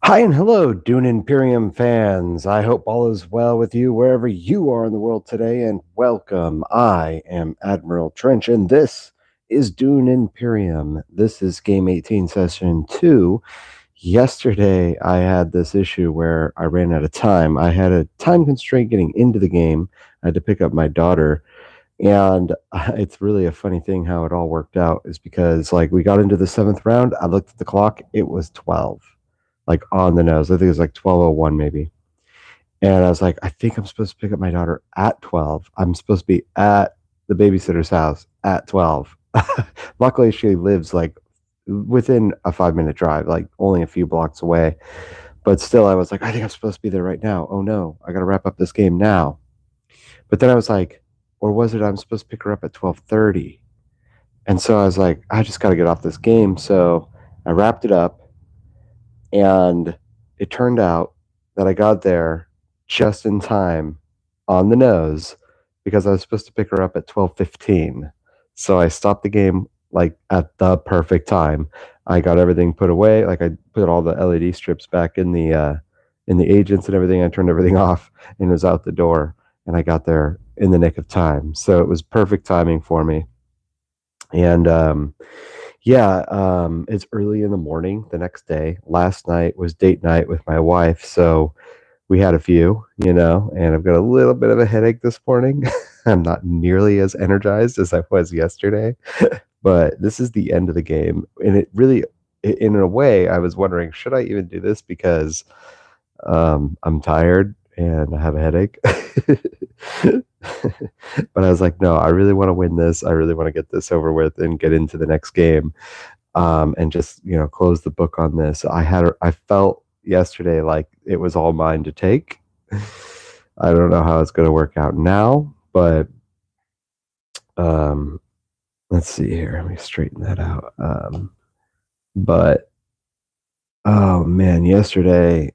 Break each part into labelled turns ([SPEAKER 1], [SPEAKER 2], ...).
[SPEAKER 1] Hi and hello, Dune Imperium fans. I hope all is well with you wherever you are in the world today, and welcome. I am Admiral Trench, and this is Dune Imperium. This is Game 18, Session 2. Yesterday, I had this issue where I ran out of time. I had a time constraint getting into the game. I had to pick up my daughter, and it's really a funny thing how it all worked out is because, like, we got into the seventh round. I looked at the clock, it was 12, like on the nose. I think it was like 12:01 maybe. And I was like, I think I'm supposed to pick up my daughter at 12. I'm supposed to be at the babysitter's house at 12. Luckily, she lives like within a 5-minute drive, like only a few blocks away. But still, I was like, I think I'm supposed to be there right now. Oh no, I got to wrap up this game now. But then I was like, or was it I'm supposed to pick her up at 12:30? And so I was like, I just got to get off this game. So I wrapped it up, and it turned out that I got there just in time on the nose because I was supposed to pick her up at 12:15. So I stopped the game like at the perfect time. I got everything put away, like I put all the LED strips back in the agents and everything. I turned everything off and was out the door, and I got there in the nick of time. So it was perfect timing for me. And yeah, it's early in the morning the next day. Last night was date night with my wife, so we had a few, and I've got a little bit of a headache this morning. I'm not nearly as energized as I was yesterday, but this is the end of the game, and it really, in a way, I was wondering, should I even do this because I'm tired and I have a headache. But I was like, no, I really want to win this. I really want to get this over with and get into the next game, and just close the book on this. I felt yesterday like it was all mine to take. I don't know how it's going to work out now, but um, let's see here. Let me straighten that out. But oh man, yesterday,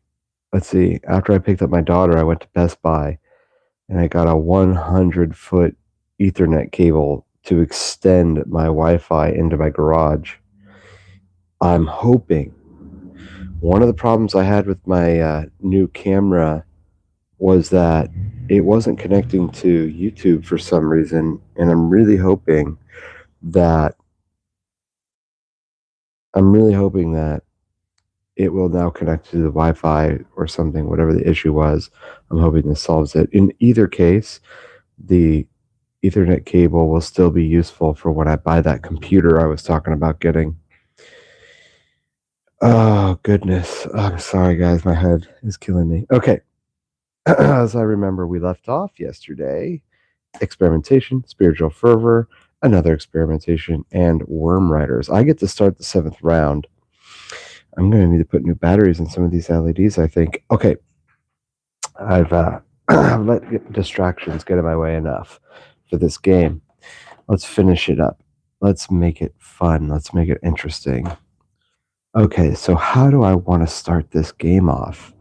[SPEAKER 1] let's see. After I picked up my daughter, I went to Best Buy and I got a 100-foot Ethernet cable to extend my Wi-Fi into my garage. I'm hoping. One of the problems I had with my new camera was that it wasn't connecting to YouTube for some reason, and I'm really hoping that it will now connect to the Wi-Fi or something, whatever the issue was. I'm hoping this solves it. In either case, the Ethernet cable will still be useful for when I buy that computer I was talking about getting. Oh, goodness. I'm sorry, guys. My head is killing me. Okay. As I remember, we left off yesterday. Experimentation, spiritual fervor, another experimentation, and worm riders. I get to start the 7th round. I'm going to need to put new batteries in some of these LEDs, I think. Okay. I've let distractions get in my way enough for this game. Let's finish it up. Let's make it fun. Let's make it interesting. Okay, so how do I want to start this game off?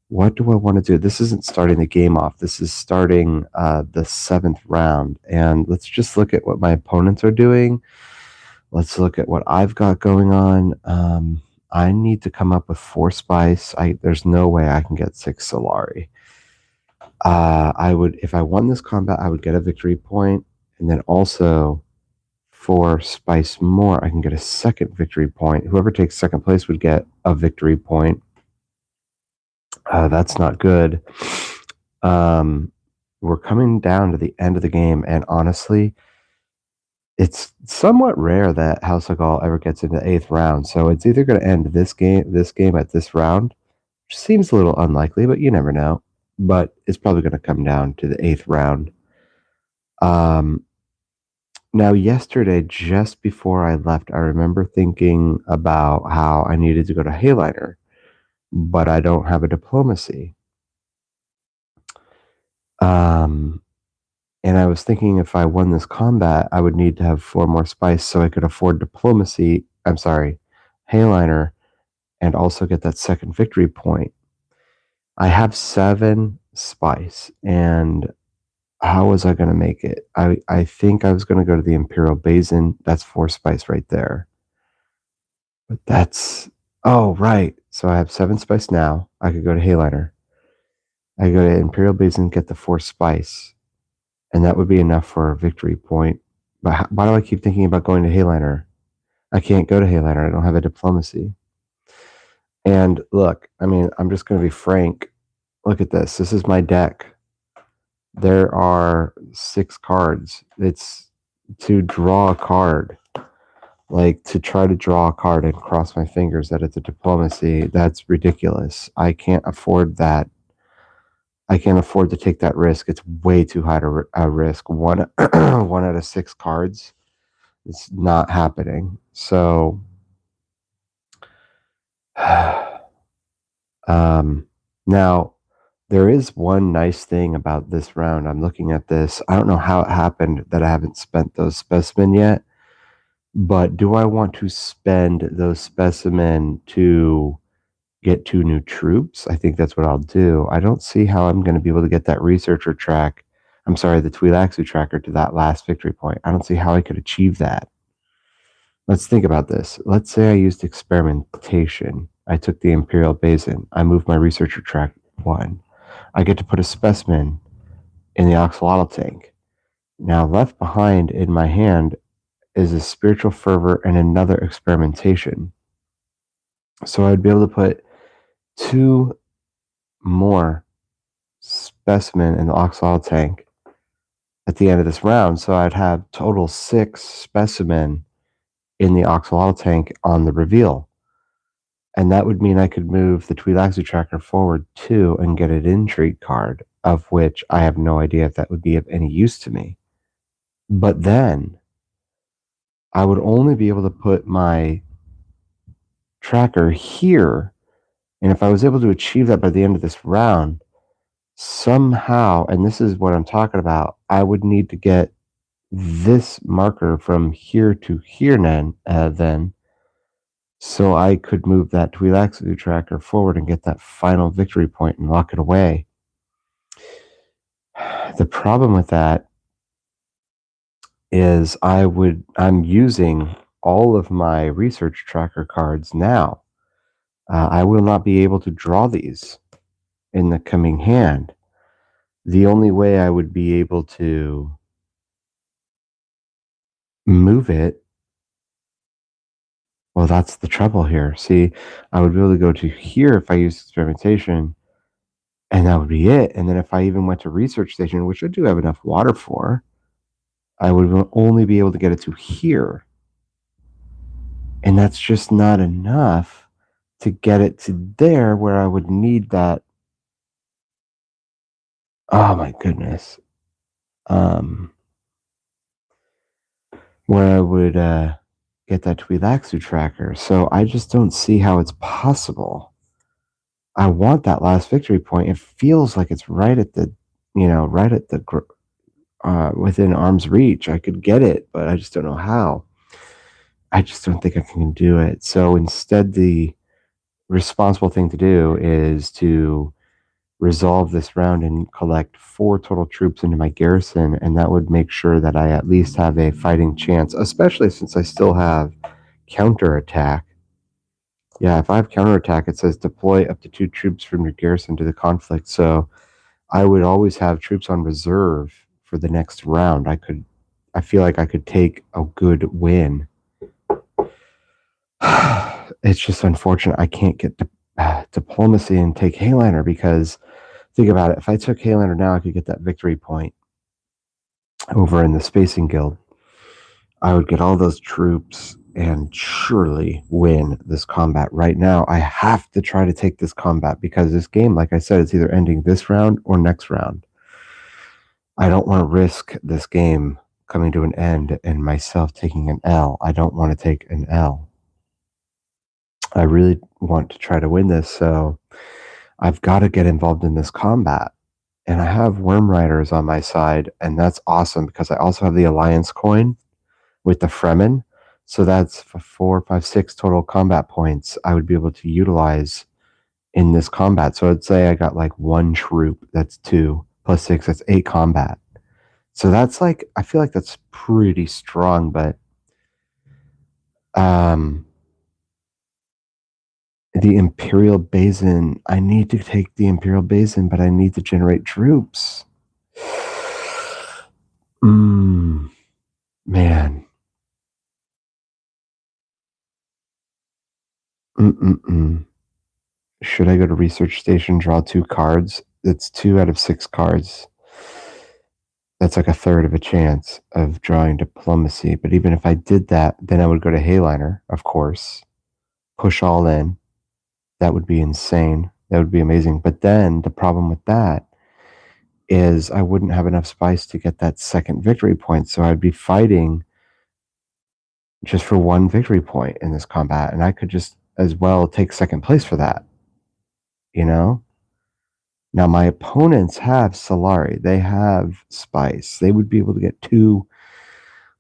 [SPEAKER 1] What do I want to do? This isn't starting the game off. This is starting the 7th round. And let's just look at what my opponents are doing. Let's look at what I've got going on. I need to come up with 4 spice. There's no way I can get 6 Solari. If I won this combat, I would get a victory point, and then also 4 spice more, I can get a second victory point. Whoever takes second place would get a victory point. That's not good. We're coming down to the end of the game, and honestly, it's somewhat rare that House of Gaul ever gets into the 8th round. So it's either going to end this game at this round, which seems a little unlikely, but you never know. But it's probably going to come down to the 8th round. Now, yesterday, just before I left, I remember thinking about how I needed to go to Hayliner, but I don't have a diplomacy. And I was thinking if I won this combat, I would need to have 4 more spice so I could afford diplomacy. I'm sorry, Hayliner, and also get that second victory point. I have 7 spice, and how was I going to make it? I think I was going to go to the Imperial Basin. That's 4 spice right there. But oh, right. So I have 7 spice now. I could go to Hayliner. I go to Imperial Basin, get the 4 spice, and that would be enough for a victory point. But why do I keep thinking about going to Hayliner? I can't go to Hayliner. I don't have a diplomacy. And look, I mean, I'm just going to be frank. Look at this. This is my deck. There are 6 cards. It's to draw a card. Like, to try to draw a card and cross my fingers that it's a diplomacy, that's ridiculous. I can't afford that. I can't afford to take that risk. It's way too high a risk. One out of 6 cards. It's not happening. So, now there is one nice thing about this round. I'm looking at this. I don't know how it happened that I haven't spent those specimen yet, but do I want to spend those specimen to get 2 new troops? I think that's what I'll do. I don't see how I'm going to be able to get that researcher track. I'm sorry, the Twi'lexu tracker to that last victory point. I don't see how I could achieve that. Let's think about this. Let's say I used experimentation. I took the Imperial Basin. I moved my researcher track 1. I get to put a specimen in the Axolotl tank. Now, left behind in my hand is a spiritual fervor and another experimentation. So I'd be able to put 2 more specimen in the Axolotl tank at the end of this round. So I'd have total 6 specimen in the Axolotl tank on the reveal. And that would mean I could move the Twi'lexu tracker forward 2 and get an intrigue card, of which I have no idea if that would be of any use to me. But then I would only be able to put my tracker here. And if I was able to achieve that by the end of this round, somehow, and this is what I'm talking about, I would need to get this marker from here to here then, so I could move that Twi'lexu tracker forward and get that final victory point and lock it away. The problem with that is I'm using all of my research tracker cards now. I will not be able to draw these in the coming hand. The only way I would be able to move it, well, that's the trouble here. See, I would be able to go to here if I use experimentation, and that would be it. And then if I even went to research station, which I do have enough water for, I would only be able to get it to here. And that's just not enough to get it to there where I would need that. Oh my goodness. Where I would get that Twi'lexu tracker. So I just don't see how it's possible. I want that last victory point. It feels like it's right at the, within arm's reach. I could get it, but I just don't know how. I just don't think I can do it. So instead, the responsible thing to do is to resolve this round and collect 4 total troops into my garrison, and that would make sure that I at least have a fighting chance, especially since I still have counterattack. Yeah, if I have counterattack, it says deploy up to 2 troops from your garrison to the conflict. So I would always have troops on reserve for the next round. I feel like I could take a good win. It's just unfortunate I can't get diplomacy and take Hayliner, because think about it. If I took Hayliner now, I could get that victory point over in the Spacing Guild. I would get all those troops and surely win this combat. Right now, I have to try to take this combat because this game, like I said, it's either ending this round or next round. I don't want to risk this game coming to an end and myself taking an L. I don't want to take an L. I really want to try to win this, so I've got to get involved in this combat. And I have Worm Riders on my side, and that's awesome because I also have the Alliance coin with the Fremen. So that's 4, 5, 6 total combat points I would be able to utilize in this combat. So I'd say I got like 1 troop, that's 2, plus 6, that's 8 combat. So that's like, I feel like that's pretty strong, but the The Imperial Basin. I need to take the Imperial Basin, but I need to generate troops. Man. Should I go to Research Station, draw 2 cards? It's 2 out of 6 cards. That's like a third of a chance of drawing Diplomacy. But even if I did that, then I would go to Hayliner, of course. Push all in. That would be insane. That would be amazing. But then the problem with that is I wouldn't have enough spice to get that second victory point. So I'd be fighting just for 1 victory point in this combat. And I could just as well take second place for that. You know? Now, my opponents have Solari. They have spice. They would be able to get 2.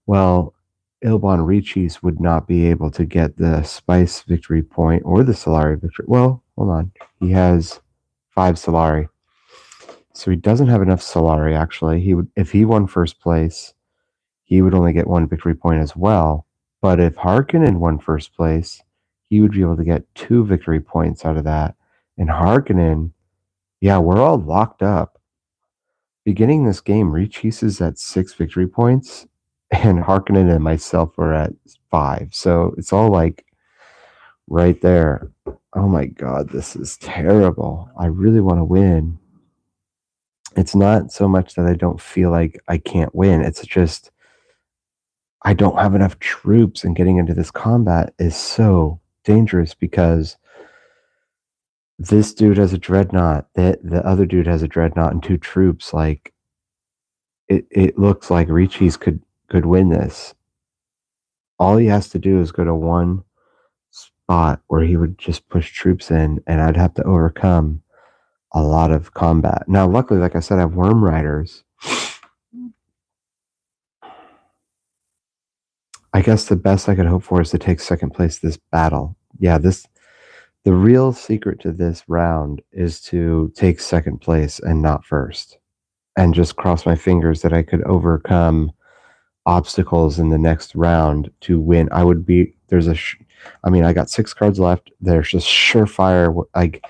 [SPEAKER 1] Well, Ilbon Reachis would not be able to get the spice victory point or the Solari victory. Well, hold on. He has 5 Solari. So he doesn't have enough Solari, actually. He would, if he won first place, he would only get 1 victory point as well. But if Harkonnen won first place, he would be able to get 2 victory points out of that. And Harkonnen, yeah, we're all locked up. Beginning this game, Reachis is at 6 victory points, and Harkonnen and myself are at 5. So it's all like right there. Oh my God, this is terrible. I really want to win. It's not so much that I don't feel like I can't win. It's just I don't have enough troops, and getting into this combat is so dangerous because this dude has a dreadnought, the other dude has a dreadnought and 2 troops. Like it looks like Reachis could win this. All he has to do is go to 1 spot where he would just push troops in, and I'd have to overcome a lot of combat. Now, luckily, like I said, I have Worm Riders. I guess the best I could hope for is to take second place this battle. Yeah, the real secret to this round is to take second place and not first, and just cross my fingers that I could overcome obstacles in the next round to win. I would be I got 6 cards left. There's just surefire. Like,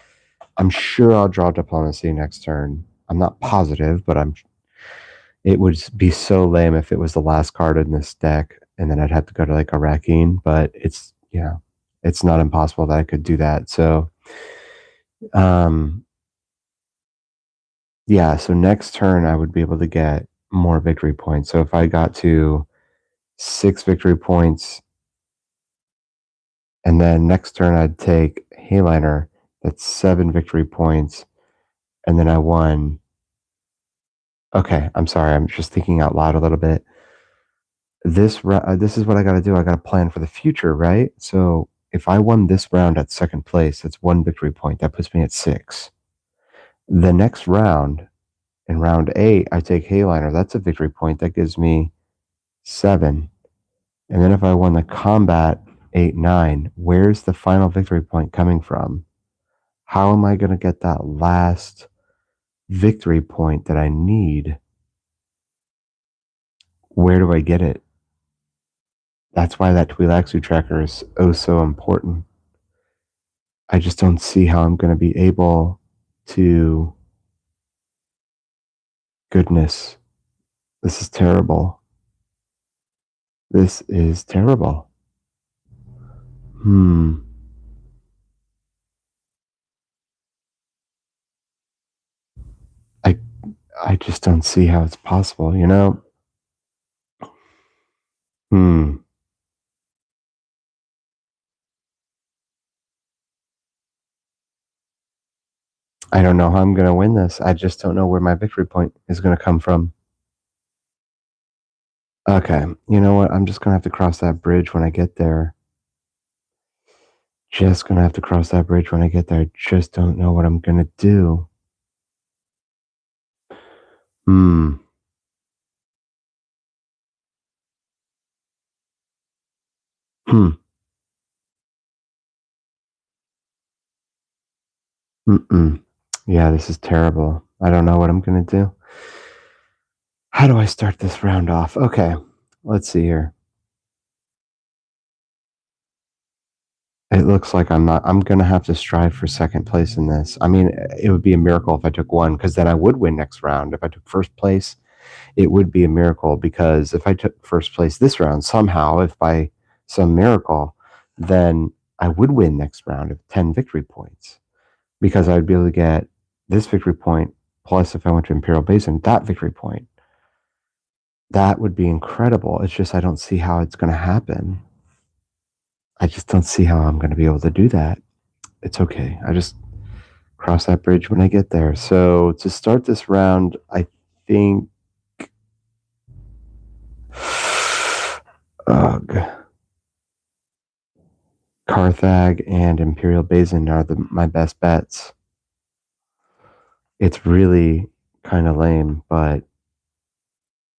[SPEAKER 1] I'm sure I'll draw Diplomacy next turn. I'm not positive, but it would be so lame if it was the last card in this deck, and then I'd have to go to like a Rakhine. But it's not impossible that I could do that. So, so next turn I would be able to get more victory points. So if I got to 6 victory points, and then next turn I'd take Hayliner, that's 7 victory points, and then I won. Okay, I'm sorry, I'm just thinking out loud a little bit. This is what I got to do. I got to plan for the future, right? So if I won this round at second place, that's 1 victory point. That puts me at 6. The next round, in round 8, I take Hayliner. That's a victory point. That gives me 7. And then if I won the combat 8-9, where's the final victory point coming from? How am I going to get that last victory point that I need? Where do I get it? That's why that Twi'leksu tracker is oh so important. I just don't see how I'm going to be able to... Goodness. This is terrible. This is terrible. I just don't see how it's possible, you know? I don't know how I'm going to win this. I just don't know where my victory point is going to come from. Okay, you know what? I'm just going to have to cross that bridge when I get there. Just going to have to cross that bridge when I get there. I just don't know what I'm going to do. Yeah, this is terrible. I don't know what I'm going to do. How do I start this round off? Okay, let's see here. It looks like I'm going to have to strive for second place in this. I mean, it would be a miracle if I took one, because then I would win next round. If I took first place, it would be a miracle, because if I took first place this round, somehow, if by some miracle, then I would win next round of 10 victory points, because I'd be able to get this victory point, plus if I went to Imperial Basin, that victory point. That would be incredible. It's just I don't see how it's going to happen. I just don't see how I'm going to be able to do that. It's okay. I just cross that bridge when I get there. So to start this round, I think Carthag and Imperial Basin are my best bets. It's really kind of lame, but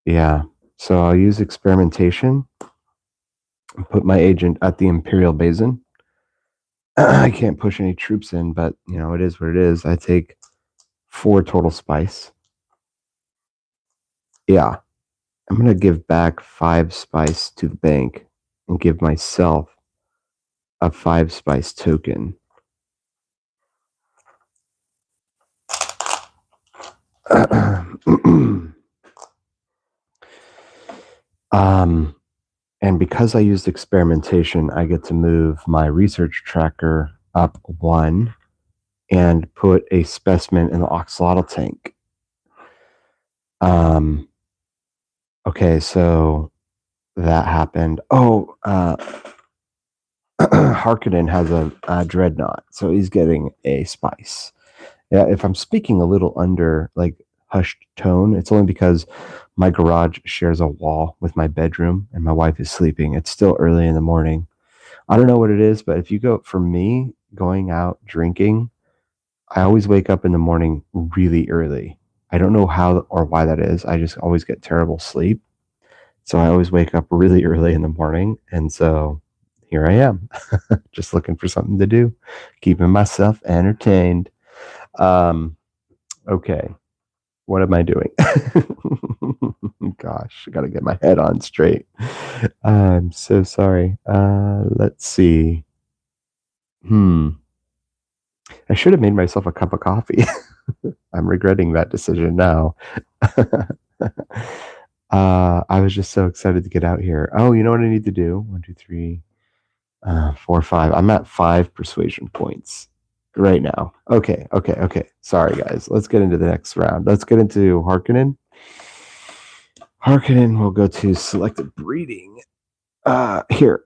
[SPEAKER 1] yeah. So I'll use experimentation and put my agent at the Imperial Basin. I can't push any troops in, but it is what it is. I take 4 total spice. Yeah. I'm going to give back 5 spice to the bank and give myself a 5 spice token. And because I used experimentation, I get to move my research tracker up 1 and put a specimen in the axolotl tank. Okay, so that happened. Harkonnen has a dreadnought, so he's getting a spice. Yeah, if I'm speaking a little under hushed tone, it's only because my garage shares a wall with my bedroom and my wife is sleeping. It's still early in the morning. I don't know what it is, but if you go, for me, going out drinking, I always wake up in the morning really early. I don't know how or why that is. I just always get terrible sleep. So I always wake up really early in the morning. And so here I am, just looking for something to do, keeping myself entertained. Okay. What am I doing? Gosh, I got to get my head on straight. I'm so sorry. Let's see. I should have made myself a cup of coffee. I'm regretting that decision now. I was just so excited to get out here. Oh, you know what I need to do? 1, 2, 3, 4, 5. I'm at 5 persuasion points right now. Okay. Sorry, guys. Let's get into the next round. Let's get into Harkonnen. Harkonnen will go to selected breeding. Here.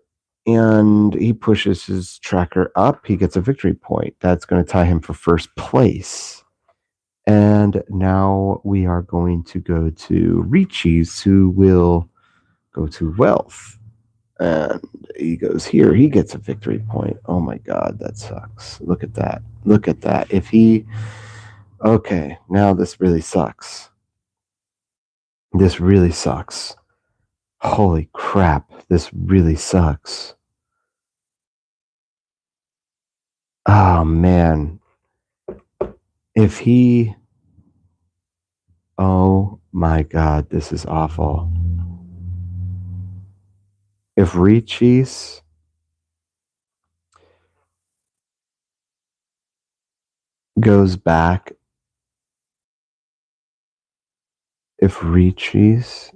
[SPEAKER 1] And he pushes his tracker up. He gets a victory point. That's going to tie him for first place. And now we are going to go to Reeches, who will go to wealth. And he goes here. He gets a victory point. Oh my God, that sucks. Look at that. Look at that. Okay, now this really sucks. This really sucks. Holy crap, this really sucks. Oh man. Oh my God, this is awful. If Reeches goes back, if Reeches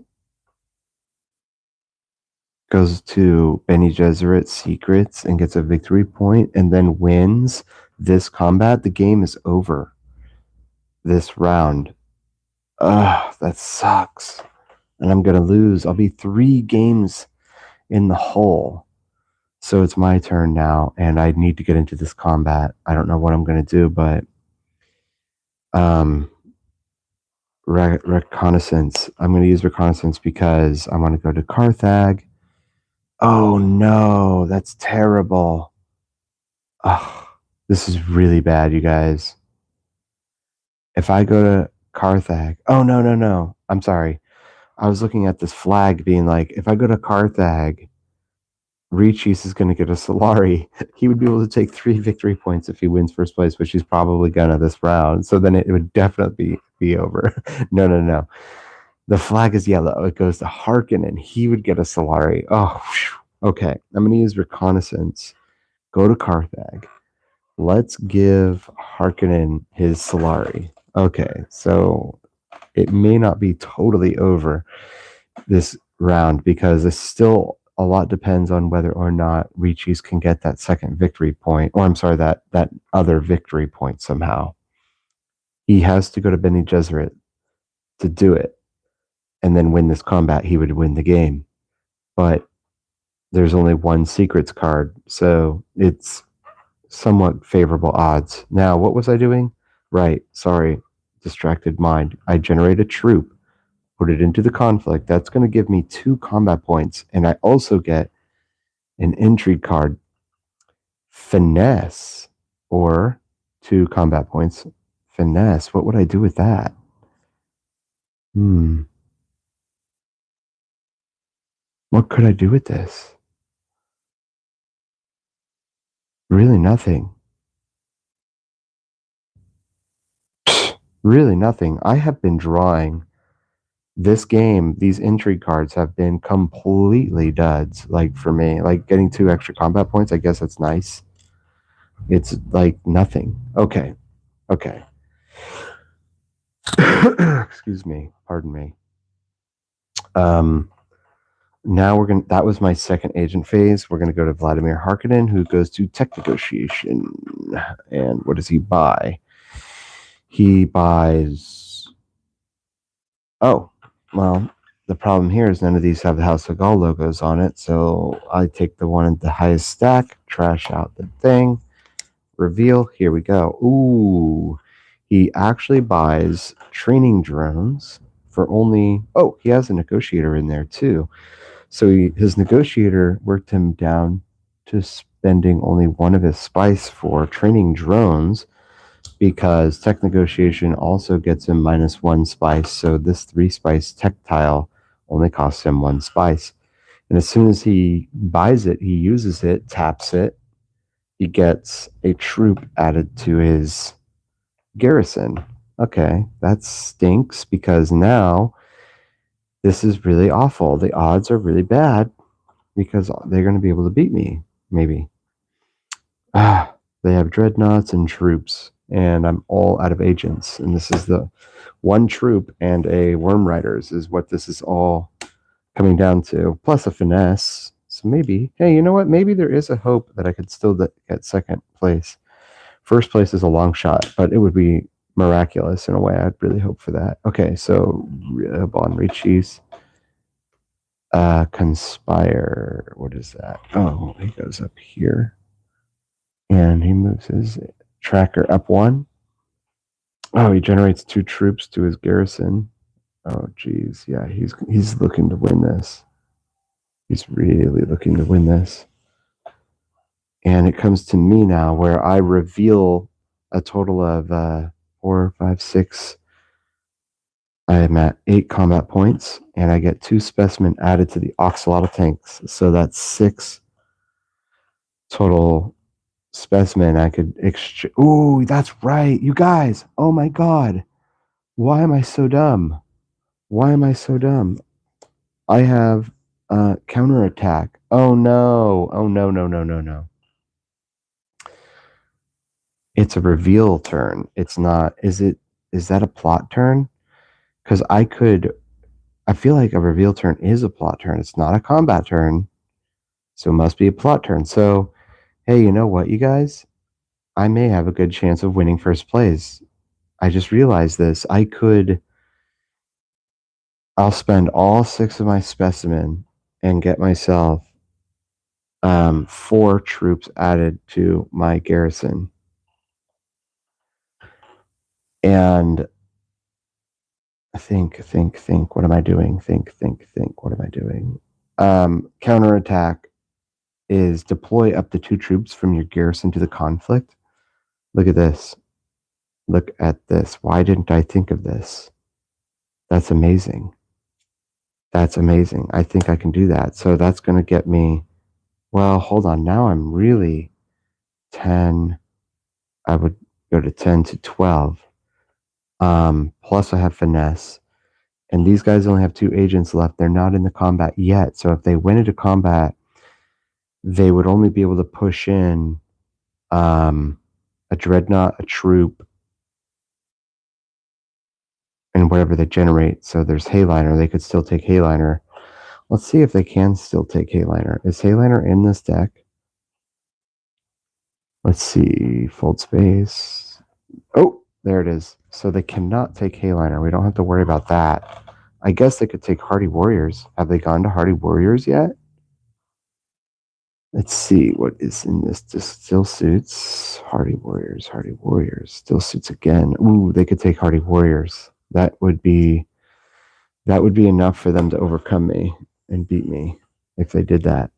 [SPEAKER 1] goes to Bene Gesserit Secrets and gets a victory point and then wins this combat, the game is over this round. Ugh, that sucks. And I'm going to lose. I'll be 3 games in the hole. So it's my turn now, and I need to get into this combat. I don't know what I'm going to do, but reconnaissance. I'm going to use reconnaissance because I want to go to Carthag. Oh no, that's terrible. Oh, this is really bad, you guys. If I go to Carthag, oh no. I'm sorry. I was looking at this flag being like, if I go to Carthag, Reeches is going to get a Solari. He would be able to take 3 victory points if he wins first place, which he's probably gonna this round. So then it would definitely be over. No. The flag is yellow. It goes to Harkonnen. He would get a Solari. Oh, whew. Okay. I'm going to use reconnaissance. go to Carthag. Let's give Harkonnen his Solari. Okay, so it may not be totally over this round because it's still a lot depends on whether or not Riches can get that second victory point, or I'm sorry, that other victory point somehow. He has to go to Bene Gesserit to do it, and then win this combat. He would win the game, but there's only one secrets card, so it's somewhat favorable odds. Now, what was I doing? Right, sorry, distracted mind. I generate a troop, put it into the conflict. That's going to give me 2 combat points, and I also get an intrigue card, finesse, or 2 combat points. Finesse, what would I do with that? What could I do with this? Really nothing. Really nothing. I have been drawing this game. These intrigue cards have been completely duds. Like for me, like getting 2 extra combat points, I guess that's nice. It's like nothing. Okay. Excuse me. Pardon me. Now we're gonna. That was my second agent phase. We're gonna go to Vladimir Harkonnen, who goes to tech negotiation. And what does he buy? He buys. Oh, well, the problem here is none of these have the House of Gaul logos on it, so I take the one at the highest stack, trash out the thing, reveal. Here we go. Ooh, he actually buys training drones for only. Oh, he has a negotiator in there too. So his negotiator worked him down to spending only 1 of his spice for training drones, because tech negotiation also gets him -1 spice. So this 3 spice tech tile only costs him 1 spice. And as soon as he buys it, he uses it, taps it, he gets a troop added to his garrison. Okay, that stinks because now this is really awful. The odds are really bad because they're going to be able to beat me, maybe. They have dreadnoughts and troops, and I'm all out of agents. And this is the 1 troop and a worm riders is what this is all coming down to, plus a finesse. So maybe, hey, you know what? Maybe there is a hope that I could still get second place. First place is a long shot, but it would be miraculous in a way. I'd really hope for that. Okay, so Bon Riches. Conspire. What is that? Oh, he goes up here. And he moves his tracker up 1. Oh, he generates 2 troops to his garrison. Oh, geez. Yeah, he's looking to win this. He's really looking to win this. And it comes to me now where I reveal a total of 4, 5, 6. I am at 8 combat points, and I get 2 specimen added to the Oxalata tanks. So that's 6 total specimen I could exchange. Ooh, that's right. You guys. Oh my God. Why am I so dumb? I have counterattack. Oh no. No. It's a reveal turn. It's not. Is that a plot turn? Because I feel like a reveal turn is a plot turn. It's not a combat turn. So it must be a plot turn. So, hey, you know what, you guys? I may have a good chance of winning first place. I just realized this. I'll spend all 6 of my specimen and get myself 4 troops added to my garrison. And think. What am I doing? Think. What am I doing? Counterattack is deploy up to 2 troops from your garrison to the conflict. Look at this. Look at this. Why didn't I think of this? That's amazing. I think I can do that. So that's going to get me, well, hold on. Now I'm really 10. I would go to 10 to 12. Plus I have finesse. And these guys only have 2 agents left. They're not in the combat yet. So if they went into combat, they would only be able to push in A dreadnought, a troop, and whatever they generate. So there's Hayliner. They could still take Hayliner. Let's see if they can still take Hayliner. Is Hayliner in this deck? Let's see. Fold space. Oh, there it is. So they cannot take Hayliner. We don't have to worry about that. I guess they could take Hardy Warriors. Have they gone to Hardy Warriors yet? Let's see what is in this. This still suits Hardy Warriors. Hardy Warriors still suits again. Ooh, they could take Hardy Warriors. That would be enough for them to overcome me and beat me if they did that.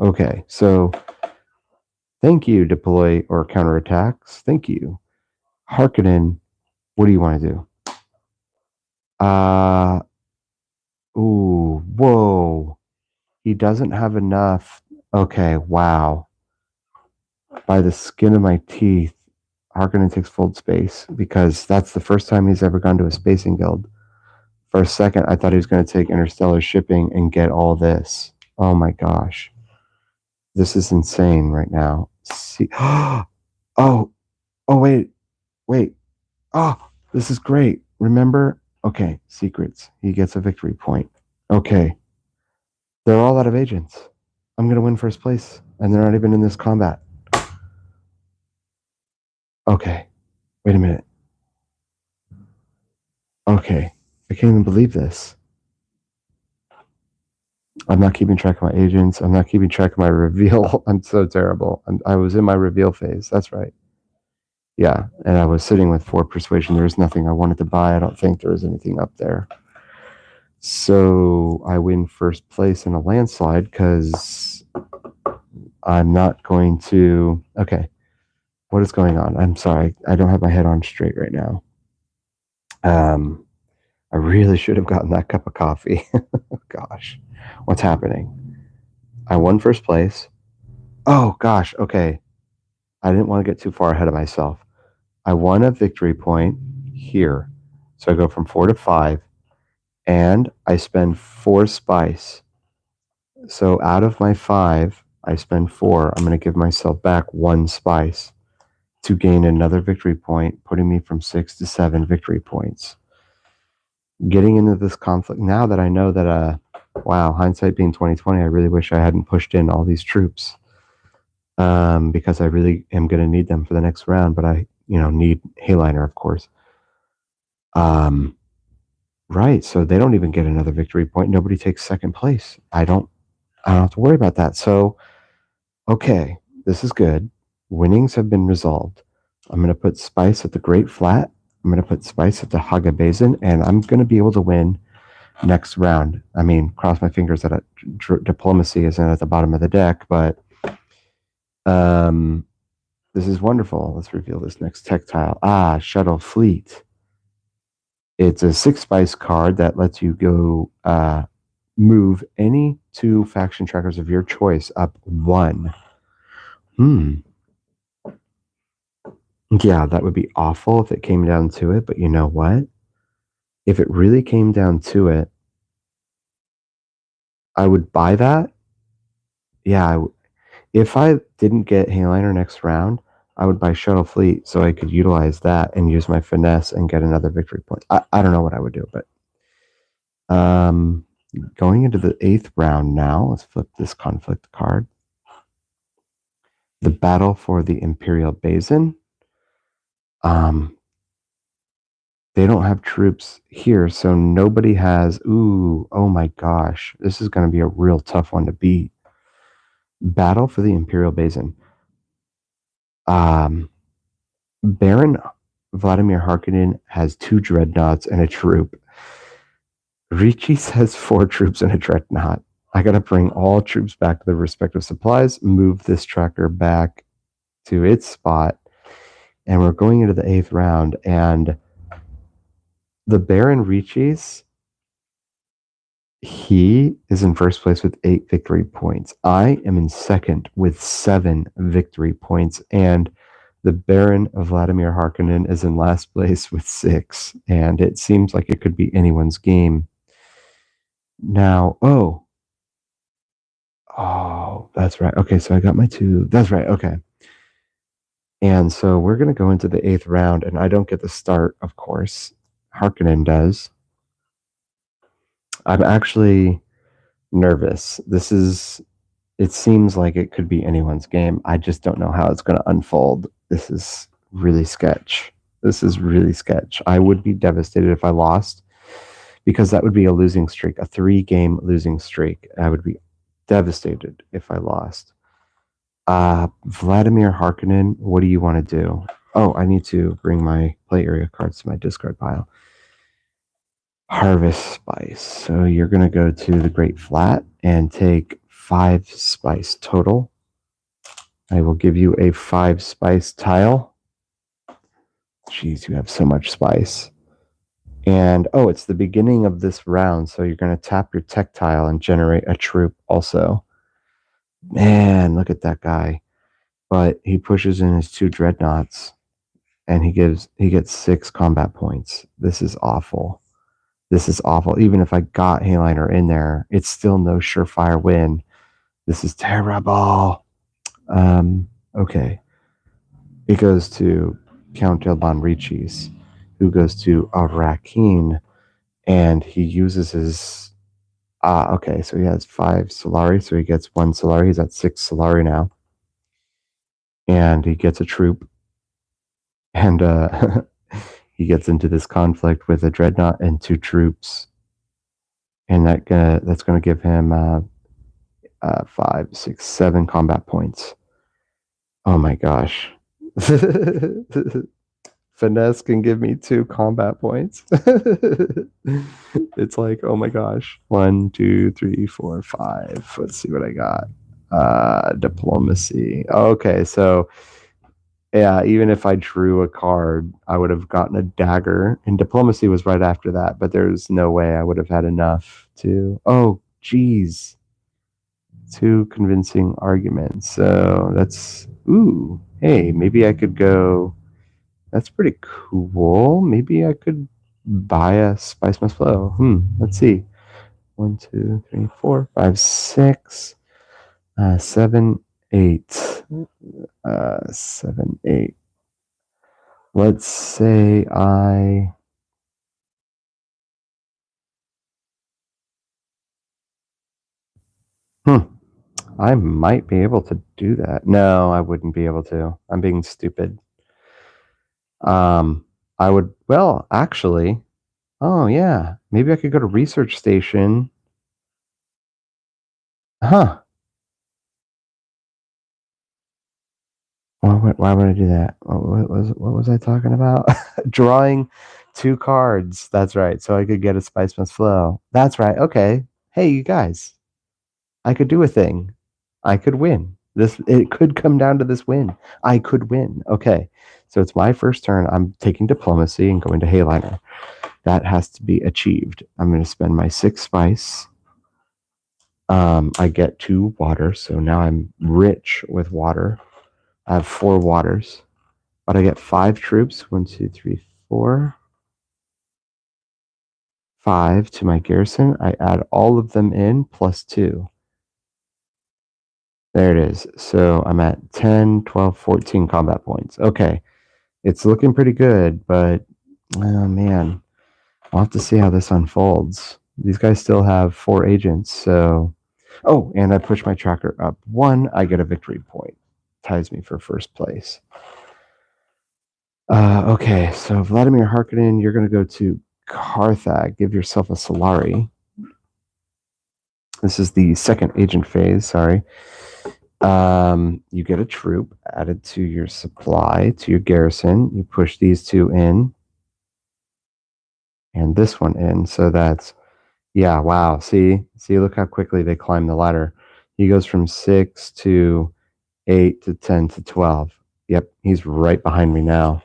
[SPEAKER 1] Okay, so thank you, deploy or counterattacks. Thank you. Harkonnen, what do you want to do? Ooh, whoa. He doesn't have enough. Okay, wow. By the skin of my teeth, Harkonnen takes fold space because that's the first time he's ever gone to a spacing guild. For a second, I thought he was going to take interstellar shipping and get all this. Oh my gosh. This is insane right now. See, oh, wait. Oh, this is great. Remember? Okay, secrets. He gets a victory point. Okay. They're all out of agents. I'm going to win first place, and they're not even in this combat. Okay. Wait a minute. Okay. I can't even believe this. I'm not keeping track of my agents. I'm not keeping track of my reveal. I'm so terrible. I was in my reveal phase. That's right. Yeah, and I was sitting with 4 persuasion. There was nothing I wanted to buy. I don't think there was anything up there. So I win first place in a landslide because I'm not going to. Okay, what is going on? I'm sorry. I don't have my head on straight right now. I really should have gotten that cup of coffee. Gosh, what's happening? I won first place. Oh, gosh, okay. I didn't want to get too far ahead of myself. I won a victory point here. So I go from 4 to 5, and I spend 4 spice. So out of my 5, I spend 4. I'm going to give myself back 1 spice to gain another victory point, putting me from 6 to 7 victory points. Getting into this conflict now that I know that, wow, hindsight being 2020, I really wish I hadn't pushed in all these troops, because I really am going to need them for the next round. But I, need Hayliner, of course. Right. So they don't even get another victory point. Nobody takes second place. I don't have to worry about that. So, okay, this is good. Winnings have been resolved. I'm going to put spice at the Great Flat. I'm going to put spice at the Haga Basin, and I'm going to be able to win next round. I mean, cross my fingers that diplomacy isn't at the bottom of the deck, but this is wonderful. Let's reveal this next tech tile. Shuttle Fleet. It's a 6 spice card that lets you go move any 2 faction trackers of your choice up 1. Yeah, that would be awful if it came down to it, but you know what? If it really came down to it, I would buy that. Yeah, if I didn't get Hayliner next round, I would buy Shuttle Fleet so I could utilize that and use my finesse and get another victory point. I don't know what I would do, but going into the 8th round now, let's flip this conflict card. The battle for the Imperial Basin. They don't have troops here, so nobody has. Ooh, oh my gosh, this is going to be a real tough one to beat. Battle for the Imperial Basin. Baron Vladimir Harkonnen has 2 dreadnoughts and a troop. Ricci has 4 troops and a dreadnought. I got to bring all troops back to their respective supplies, move this tracker back to its spot, and we're going into the 8th round, and the Baron Ricci's, he is in first place with 8 victory points. I am in second with 7 victory points, and the Baron of Vladimir Harkonnen is in last place with 6, and it seems like it could be anyone's game. Now, Oh, that's right. Okay, so I got my 2. That's right. Okay. And so we're going to go into the 8th round, and I don't get the start, of course. Harkonnen does. I'm actually nervous. It seems like it could be anyone's game. I just don't know how it's going to unfold. This is really sketch. I would be devastated if I lost because that would be a losing streak, a 3-game losing streak. I would be devastated if I lost. Vladimir Harkonnen, what do you want to do? Oh, I need to bring my play area cards to my discard pile. Harvest spice. So you're going to go to the Great Flat and take 5 spice total. I will give you a 5 spice tile. Jeez, you have so much spice. And it's the beginning of this round, so you're going to tap your tech tile and generate a troop also. Man, look at that guy. But he pushes in his 2 dreadnoughts and he gets 6 combat points. This is awful. Even if I got Hayliner in there, it's still no surefire win. This is terrible. Okay. It goes to Count Elban Riches, who goes to Arrakeen, and he uses his okay, so he has 5 Solari, so he gets 1 Solari. He's at 6 Solari now. And he gets a troop. And he gets into this conflict with a dreadnought and 2 troops. And that's gonna give him 5, 6, 7 combat points. Oh my gosh. Finesse can give me 2 combat points. It's like, oh my gosh. 1, 2, 3, 4, 5. Let's see what I got. Diplomacy. Okay, so yeah, even if I drew a card, I would have gotten a dagger. And diplomacy was right after that, but there's no way I would have had enough to. Oh, geez. 2 convincing arguments. So that's hey, maybe I could go. That's pretty cool. Maybe I could buy a Spice Must Flow. Let's see. 1, 2, 3, 4, 5, 6, 7, 8. 7, 8. Let's say I might be able to do that. No, I wouldn't be able to. I'm being stupid. I would, well, actually, oh yeah, maybe I could go to research station. Huh. Why would I do that? What was I talking about? Drawing 2 cards. That's right. So I could get a Spice Must Flow. That's right. Okay. Hey, you guys. I could do a thing. I could win. It could come down to this win. I could win. Okay. So it's my first turn. I'm taking diplomacy and going to Hayliner. That has to be achieved. I'm going to spend my 6 spice. I get 2 water, so now I'm rich with water. I have 4 waters, but I get 5 troops. 1, 2, 3, 4, 5 to my garrison. I add all of them in plus 2. There it is. So I'm at 10, 12, 14 combat points. Okay. It's looking pretty good, but oh man, I'll have to see how this unfolds. These guys still have 4 agents, so and I push my tracker up 1, I get a victory point. Ties me for first place. Okay, so Vladimir Harkonnen, you're going to go to Carthag. Give yourself a Solari. This is the second agent phase, sorry. You get a troop added to your supply, to your garrison. You push these 2 in. And this one in. So that's, yeah, wow. See, look how quickly they climb the ladder. He goes from 6 to 8 to 10 to 12. Yep, he's right behind me now.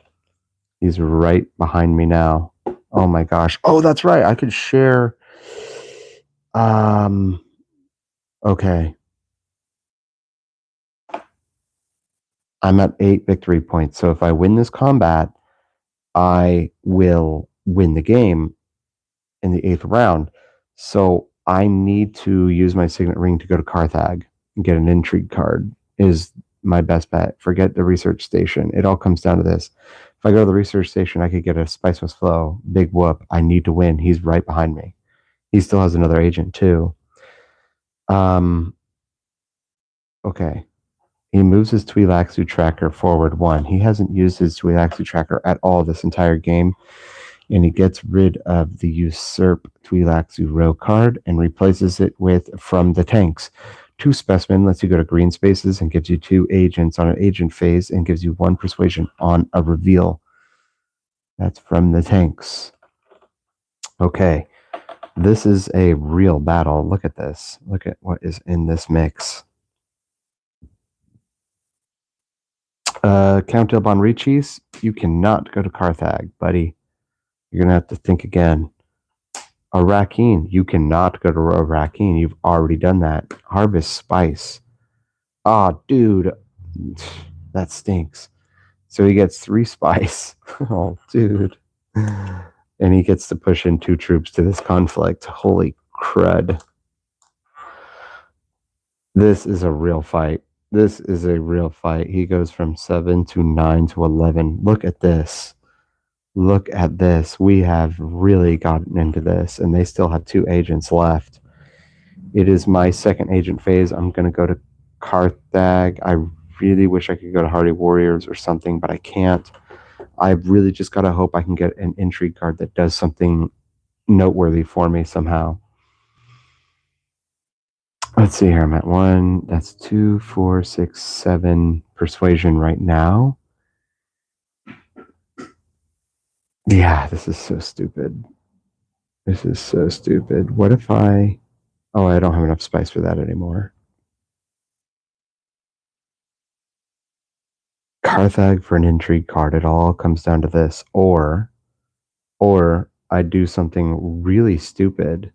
[SPEAKER 1] Oh my gosh. Oh, that's right. I could share. Okay. I'm at 8 victory points. So if I win this combat, I will win the game in the 8th round. So I need to use my signet ring to go to Carthag. and get an intrigue card is my best bet. Forget the research station. It all comes down to this. If I go to the research station, I could get a Spice Must Flow. Big whoop. I need to win. He's right behind me. He still has another agent too. Okay. He moves his Twi'leksu tracker forward 1. He hasn't used his Twi'leksu tracker at all this entire game. And he gets rid of the Usurp Twi'leksu row card and replaces it with From the Tanks. 2 Specimen lets you go to green spaces and gives you 2 agents on an agent phase and gives you 1 persuasion on a reveal. That's From the Tanks. Okay. This is a real battle. Look at this. Look at what is in this mix. Count Il Bonrichis, you cannot go to Carthag, buddy. You're going to have to think again. Arrakeen, you cannot go to Arrakeen. You've already done that. Harvest Spice. Oh, dude. That stinks. So he gets 3 spice. Oh, dude. And he gets to push in 2 troops to this conflict. Holy crud. This is a real fight. This is a real fight. He goes from 7 to 9 to 11. Look at this. Look at this. We have really gotten into this, and they still have 2 agents left. It is my second agent phase. I'm going to go to Carthag. I really wish I could go to Hardy Warriors or something, but I can't. I really just got to hope I can get an intrigue card that does something noteworthy for me somehow. Let's see here. I'm at 1. That's 2, 4, 6, 7 persuasion right now. Yeah, this is so stupid. This is so stupid. What if I... Oh, I don't have enough spice for that anymore. Carthag for an intrigue card. It all comes down to this. Or I do something really stupid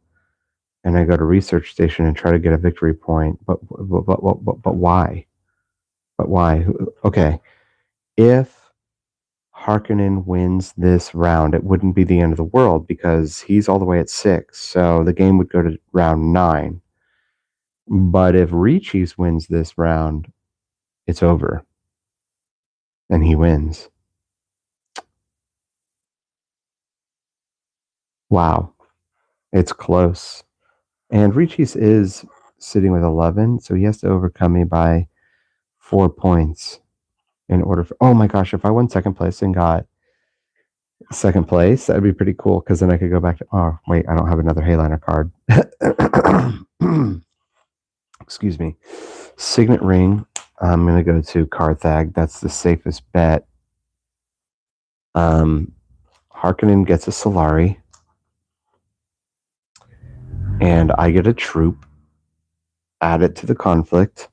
[SPEAKER 1] and I go to research station and try to get a victory point. But why? But why? Okay. If Harkonnen wins this round, it wouldn't be the end of the world because he's all the way at 6. So the game would go to round 9. But if Richeese wins this round, it's over. And he wins. Wow. It's close. And Richeese is sitting with 11, so he has to overcome me by 4 points in order for... Oh my gosh, if I won second place and got second place, that'd be pretty cool because then I could go back to... Oh, wait, I don't have another Hayliner card. Excuse me. Signet Ring. I'm going to go to Carthag. That's the safest bet. Harkonnen gets a Solari. And I get a troop. Add it to the conflict.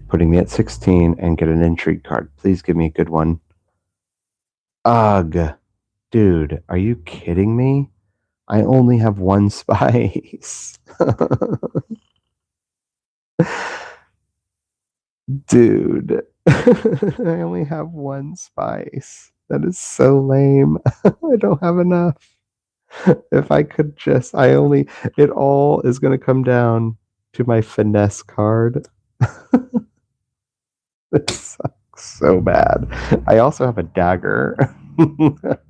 [SPEAKER 1] Putting me at 16 and get an intrigue card. Please give me a good one. Ugh. Dude, are you kidding me? I only have 1 spice. Dude, I only have 1 spice. That is so lame. I don't have enough. If I could just, it all is going to come down to my finesse card. This sucks so bad. I also have a dagger.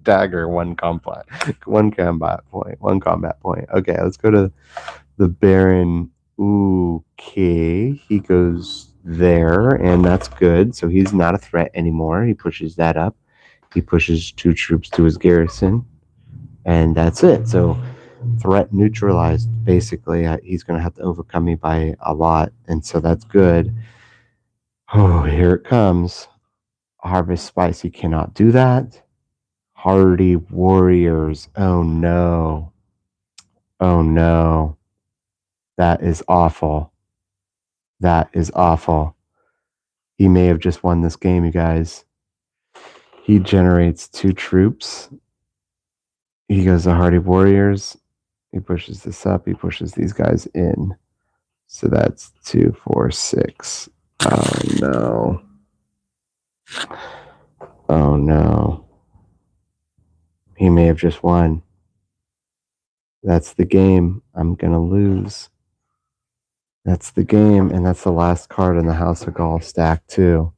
[SPEAKER 1] Dagger, 1 combat point. Okay, let's go to the Baron. Okay, he goes there, and that's good. So he's not a threat anymore. He pushes that up. He pushes 2 troops to his garrison, and that's it. So threat neutralized, basically. He's going to have to overcome me by a lot, and so that's good. Oh, here it comes. Harvest Spice, he cannot do that. Hardy Warriors. Oh no. Oh no. That is awful. That is awful. He may have just won this game, you guys. He generates 2 troops. He goes to Hardy Warriors. He pushes this up. He pushes these guys in. So that's 2, 4, 6. Oh no. Oh no. He may have just won. That's the game. I'm going to lose. That's the game, and that's the last card in the House of Gaul stack, too.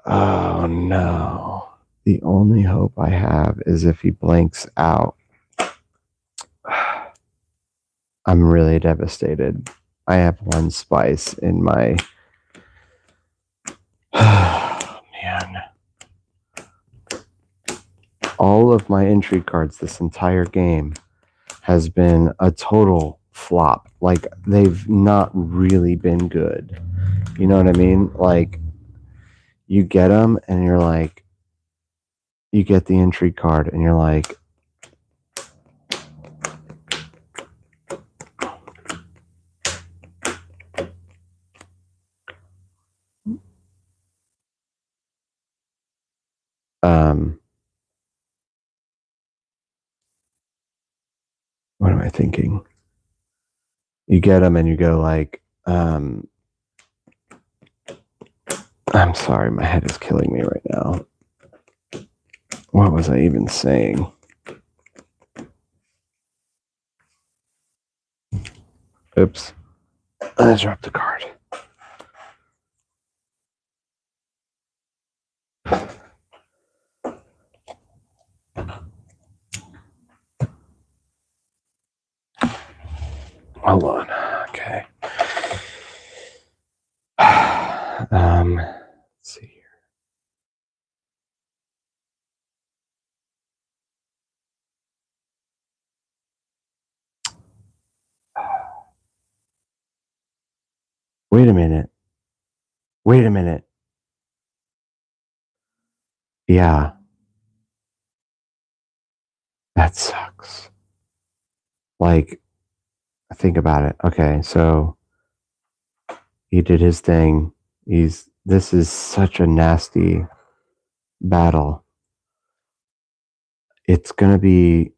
[SPEAKER 1] Oh, no. The only hope I have is if he blanks out. I'm really devastated. I have one spice in my... Man. All of my entry cards this entire game has been a total flop. Like, they've not really been good. You know what I mean? Like, you get them and you're like, you get the entry card and you're like, what am I thinking? You get them and you go like, I'm sorry, my head is killing me right now. What was I even saying? Oops. I dropped the card. Hold on. Okay. Let's see here. Wait a minute. Yeah. That sucks. Like, think about it. Okay, so he did his thing. This is such a nasty battle. It's gonna be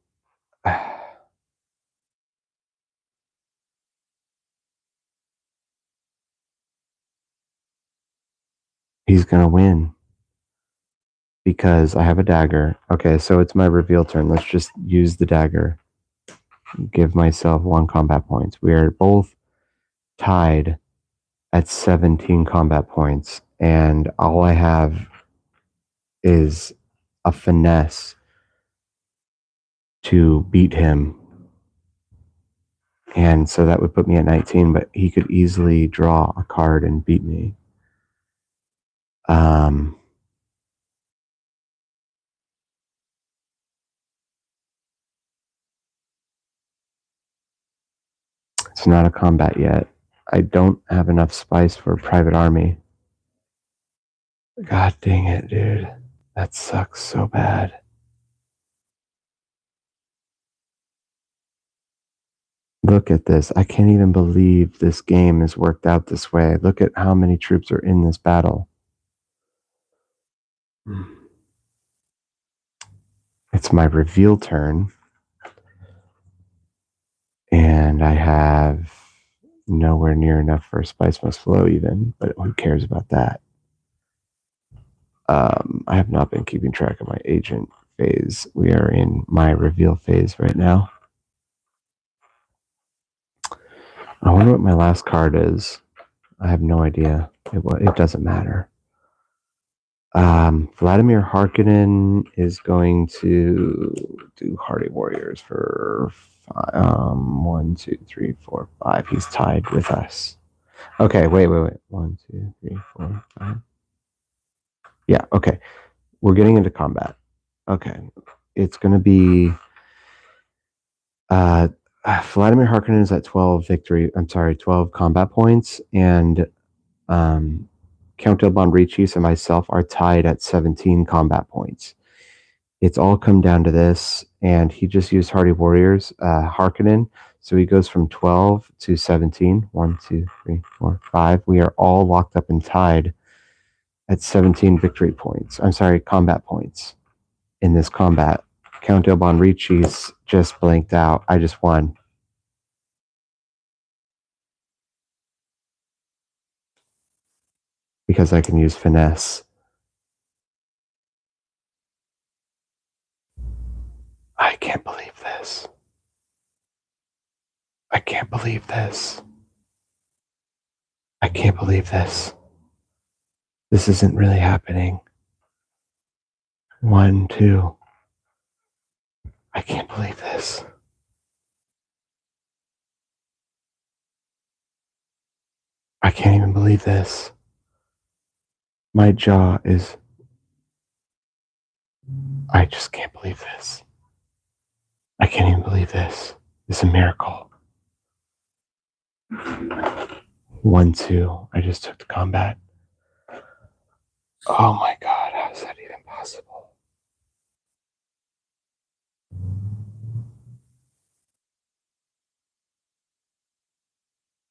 [SPEAKER 1] he's gonna win because I have a dagger. Okay, so it's my reveal turn. Let's just use the dagger. Give myself 1 combat points. We are both tied at 17 combat points, and all I have is a finesse to beat him. And so that would put me at 19, but he could easily draw a card and beat me. It's not a combat yet. I don't have enough spice for a private army. God dang it, dude. That sucks so bad. Look at this. I can't even believe this game has worked out this way. Look at how many troops are in this battle. It's my reveal turn. And I have nowhere near enough for a spice must flow even, but who cares about that? I have not been keeping track of my agent phase. We are in my reveal phase right now. I wonder what my last card is. I have no idea. It doesn't matter. Vladimir Harkonnen is going to do Hardy Warriors for 1, 2, 3, 4, 5. He's tied with us. Okay, wait. 1, 2, 3, 4, 5. Yeah, okay. We're getting into combat. Okay. It's going to be Vladimir Harkonnen is at 12 combat points, and Count Ilban Richis and myself are tied at 17 combat points. It's all come down to this, and he just used Hardy Warriors, Harkonnen, so he goes from 12 to 17. 1, 2, 3, 4, 5. We are all locked up and tied at 17 victory points. I'm sorry, combat points in this combat. Count Ilban Richis just blanked out. I just won. Because I can use finesse. I can't believe this. I can't believe this. I can't believe this. This isn't really happening. 1, 2. I can't believe this. I can't even believe this. My jaw is. I just can't believe this. I can't even believe this. It's a miracle. 1, 2. I just took the combat. Oh my God, how is that even possible?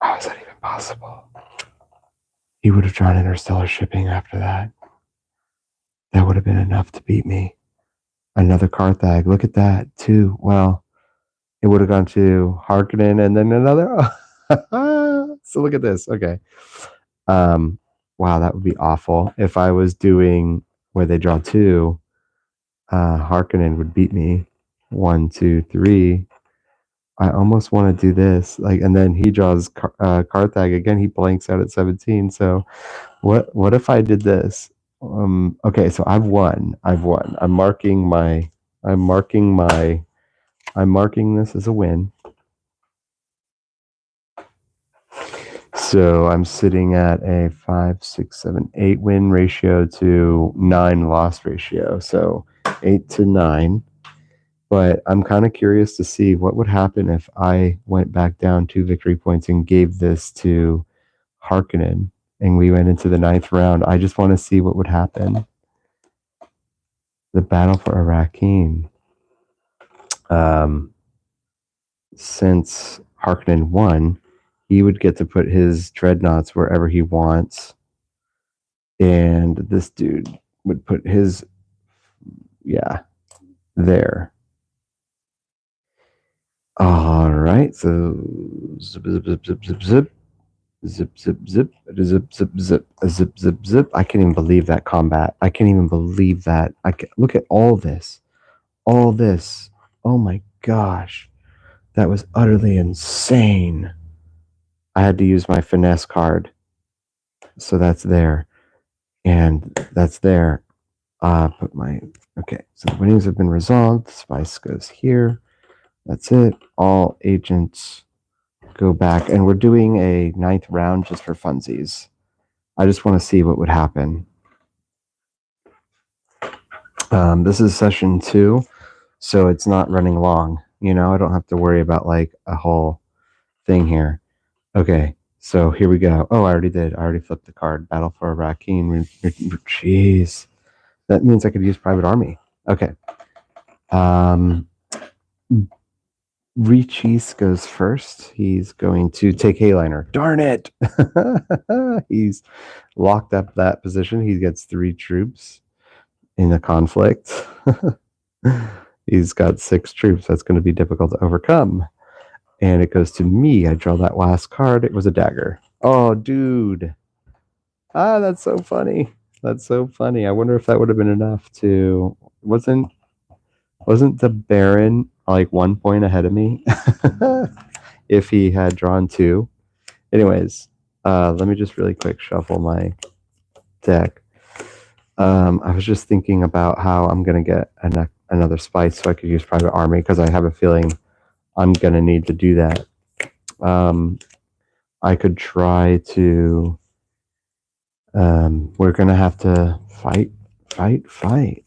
[SPEAKER 1] How is that even possible? He would have drawn interstellar shipping after that. That would have been enough to beat me. Another Carthag. Look at that, too. Well, it would have gone to Harkonnen and then another. So look at this. Okay. Wow, that would be awful. If I was doing where they draw 2, Harkonnen would beat me. 1, 2, 3. I almost want to do this, like, and then he draws Carthag again. He blanks out at 17. So, what if I did this? Okay, so I've won. I'm marking this as a win. So I'm sitting at a 5, 6, 7, 8 win ratio to 9 loss ratio. So 8 to 9. But I'm kind of curious to see what would happen if I went back down 2 victory points and gave this to Harkonnen and we went into the 9th round. I just want to see what would happen. The battle for Arrakeen. Since Harkonnen won, he would get to put his dreadnoughts wherever he wants. And this dude would put his, there. All right, so zip, zip, zip, zip, zip, zip. Zip, zip, zip, zip, zip, zip, zip, zip, zip. I can't even believe that combat. I can't even believe that. Look at all this. All this. Oh my gosh. That was utterly insane. I had to use my finesse card. So that's there. And that's there. Okay, so the winnings have been resolved. The spice goes here. That's it. All agents go back. And we're doing a 9th round just for funsies. I just want to see what would happen. This is session 2, so it's not running long. I don't have to worry about like a whole thing here. Okay, so here we go. Oh, I already did. I already flipped the card. Battle for Arrakeen. Jeez. That means I could use Private Army. Okay. Reachis goes first. He's going to take Hayliner. Darn it! He's locked up that position. He gets 3 troops in a conflict. He's got 6 troops. That's going to be difficult to overcome. And it goes to me. I draw that last card. It was a dagger. Oh, dude. That's so funny. That's so funny. I wonder if that would have been enough to... Wasn't the Baron like 1 point ahead of me? If he had drawn 2. Anyways, let me just really quick shuffle my deck. I was just thinking about how I'm going to get another spice so I could use Private Army, because I have a feeling I'm going to need to do that. I could try to... we're going to have to fight,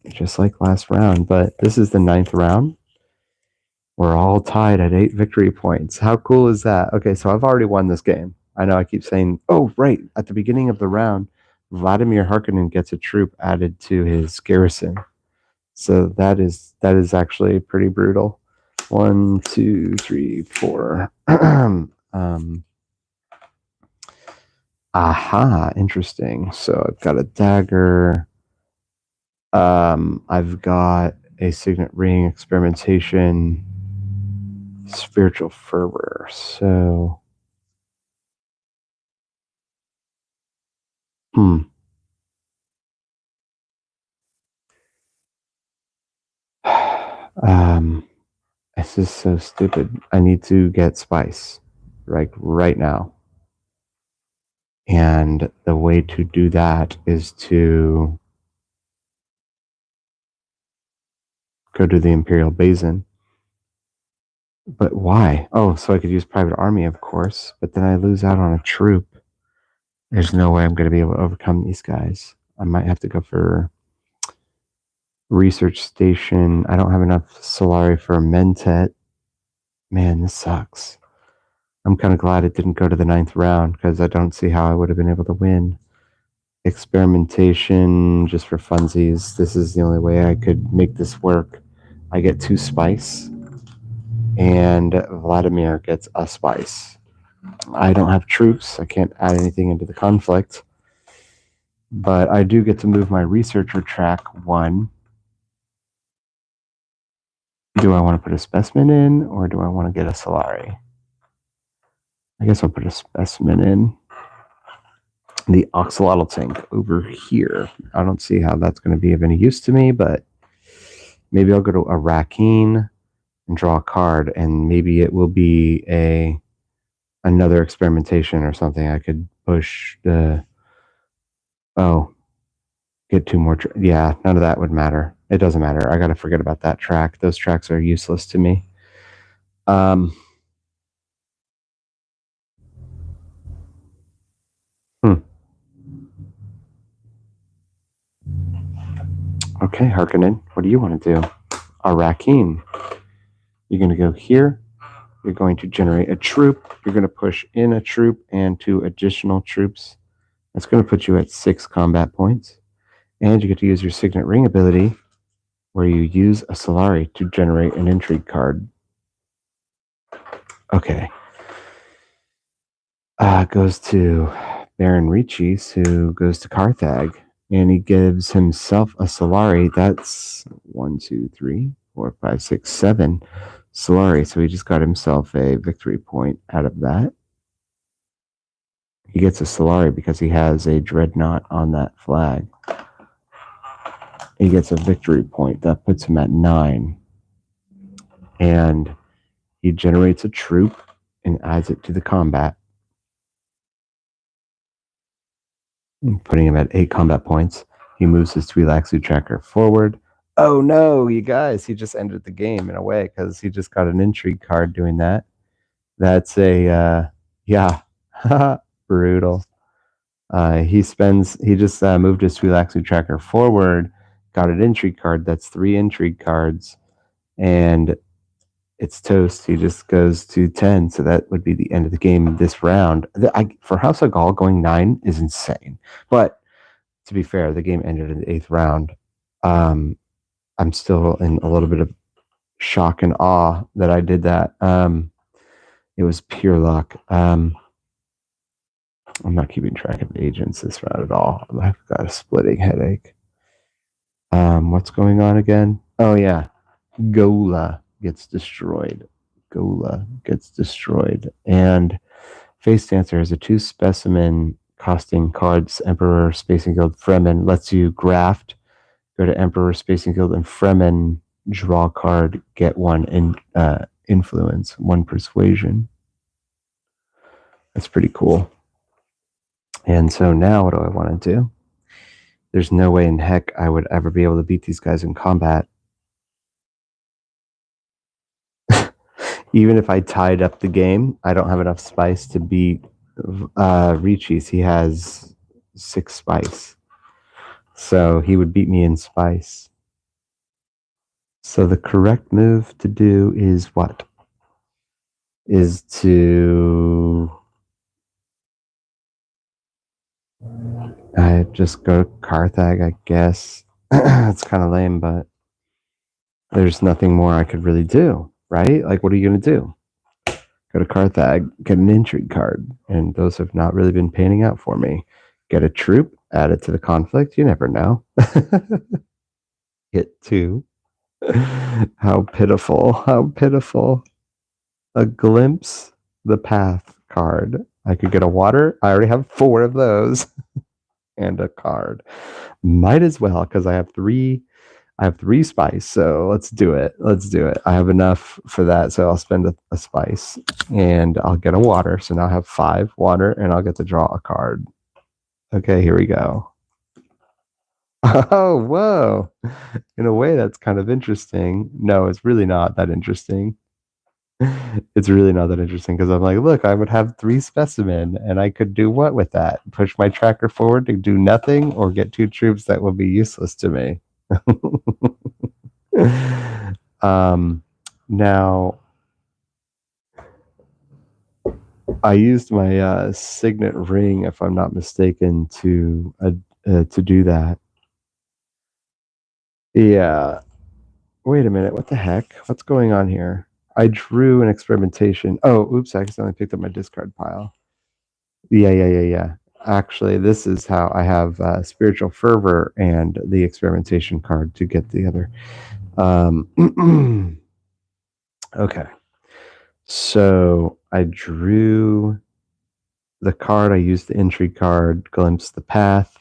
[SPEAKER 1] just like last round. But this is the 9th round. We're all tied at 8 victory points. How cool is that? Okay, so I've already won this game. I know I keep saying, oh, right, at the beginning of the round, Vladimir Harkonnen gets a troop added to his garrison. So that is actually pretty brutal. 1, 2, 3, 4. Aha, interesting. So I've got a dagger. I've got a signet ring, experimentation, spiritual fervor. So, this is so stupid. I need to get spice, right now. And the way to do that is to go to the Imperial Basin. But why? Oh, so I could use Private Army, of course, but then I lose out on a troop. There's no way I'm going to be able to overcome these guys. I might have to go for Research Station. I don't have enough Solari for a Mentet. Man, this sucks. I'm kind of glad it didn't go to the 9th round because I don't see how I would have been able to win. Experimentation, just for funsies. This is the only way I could make this work. I get 2 spice, and Vladimir gets a spice. I don't have troops. I can't add anything into the conflict. But I do get to move my researcher track 1. Do I want to put a specimen in, or do I want to get a Solari? I guess I'll put a specimen in. The Oxalotl tank over here. I don't see how that's going to be of any use to me, but maybe I'll go to a Rakeen and draw a card, and maybe it will be another experimentation or something. I could push the... Oh, get 2 more... Yeah, none of that would matter. It doesn't matter. I got to forget about that track. Those tracks are useless to me. Okay, Harkonnen, what do you want to do? Rakeen. You're going to go here. You're going to generate a troop. You're going to push in a troop and 2 additional troops. That's going to put you at 6 combat points. And you get to use your Signet Ring ability, where you use a Solari to generate an intrigue card. Okay. Goes to Baron Ricci, who goes to Carthag. And he gives himself a Solari. That's 1, 2, 3, 4, 5, 6, 7 Solari. So he just got himself a victory point out of that. He gets a Solari because he has a Dreadnought on that flag. He gets a victory point. That puts him at 9. And he generates a troop and adds it to the combat, putting him at 8 combat points. He moves his Twi'leksu tracker forward. Oh no, you guys, he just ended the game in a way because he just got an intrigue card doing that. That's a, yeah, brutal. He just moved his Twi'leksu tracker forward, got an intrigue card. That's 3 intrigue cards, and it's toast. He just goes to 10, so that would be the end of the game this round. For House of Gaul, going 9 is insane. But to be fair, the game ended in the 8th round. I'm still in a little bit of shock and awe that I did that. It was pure luck. I'm not keeping track of agents this round at all. I've got a splitting headache. What's going on again? Oh yeah, Gola gets destroyed. And Face Dancer has a 2 specimen costing cards. Emperor, Spacing Guild, Fremen lets you graft. Go to Emperor, Spacing Guild, and Fremen. Draw a card. Get 1 in influence, 1 persuasion. That's pretty cool. And so now, what do I want to do? There's no way in heck I would ever be able to beat these guys in combat. Even if I tied up the game, I don't have enough spice to beat Ricci's. He has 6 spice. So he would beat me in spice. So the correct move to do is what? Is to... I just go to Carthag, I guess. It's kind of lame, but there's nothing more I could really do, right? Like, what are you going to do? Go to Carthag, get an intrigue card, and those have not really been panning out for me. Get a troop, add it to the conflict. You never know. Hit 2. How pitiful. A Glimpse the Path card. I could get a water. I already have 4 of those. And a card. Might as well, because I have 3 spice, so let's do it. I have enough for that, so I'll spend a spice, and I'll get a water. So now I have 5 water, and I'll get to draw a card. Okay, here we go. Oh, whoa. In a way, that's kind of interesting. No, it's really not that interesting. It's really not that interesting because I'm like, look, I would have 3 specimen and I could do what with that? Push my tracker forward to do nothing or get 2 troops that would be useless to me. Now, I used my signet ring, if I'm not mistaken, to do that. Yeah. Wait a minute. What the heck? What's going on here? I drew an experimentation. Oh, oops! I accidentally picked up my discard pile. Yeah. Actually, this is how I have spiritual fervor and the experimentation card to get the other. Okay. So I drew the card. I used the intrigue card, glimpse the path,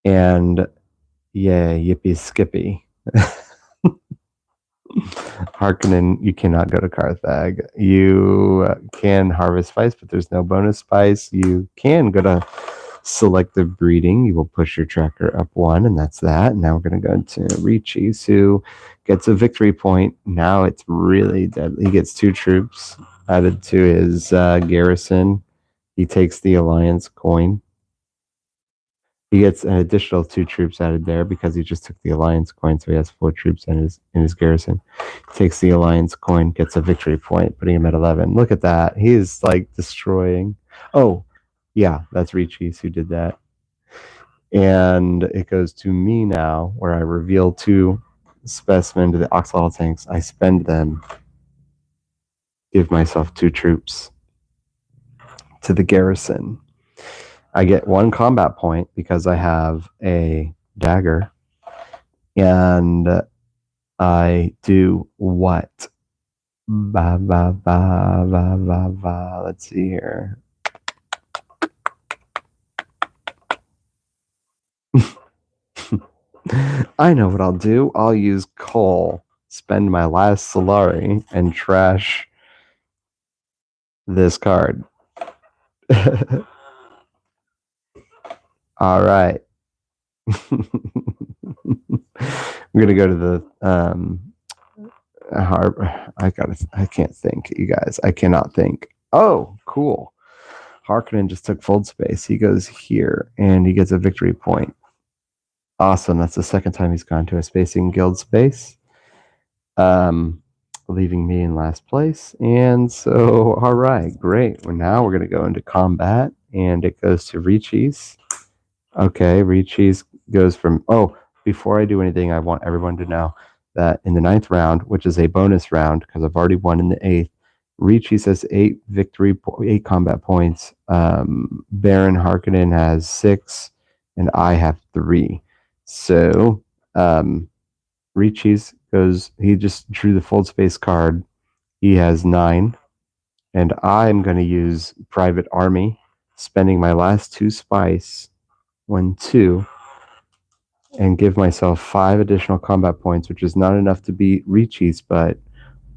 [SPEAKER 1] and yeah, yippee skippy. Harkonnen, you cannot go to Carthag. You can harvest spice, but there's no bonus spice. You can go to selective breeding. You will push your tracker up 1, and that's that. Now we're going to go into Richeese, who gets a victory point. Now it's really deadly. He gets 2 troops added to his garrison. He takes the alliance coin. He gets an additional 2 troops added there because he just took the alliance coin, so he has 4 troops in his garrison. Takes the alliance coin, gets a victory point, putting him at 11. Look at that. He is like destroying. Oh, yeah, that's Richeese who did that. And it goes to me now, where I reveal 2 specimen to the Oxalotl tanks. I spend them, give myself 2 troops to the garrison. I get 1 combat point because I have a dagger, and I do what? Let's see here. I know what I'll do. I'll use coal, spend my last Solari, and trash this card. All right. I'm gonna go to the I can't think, you guys. I cannot think. Oh, cool. Harkonnen just took fold space. He goes here and he gets a victory point. Awesome. That's the second time he's gone to a spacing guild space. Leaving me in last place. And so, all right, great. Well, now we're going to go into combat, and it goes to Richeese. Okay, Richeese goes from, before I do anything, I want everyone to know that in the 9th round, which is a bonus round, because I've already won in the 8th, Richeese has 8 combat points. Baron Harkonnen has 6, and I have 3. So, Richeese goes, he just drew the fold space card. He has 9, and I'm going to use Private Army, spending my last 2 spice, 1, 2, and give myself 5 additional combat points, which is not enough to beat Richeese, but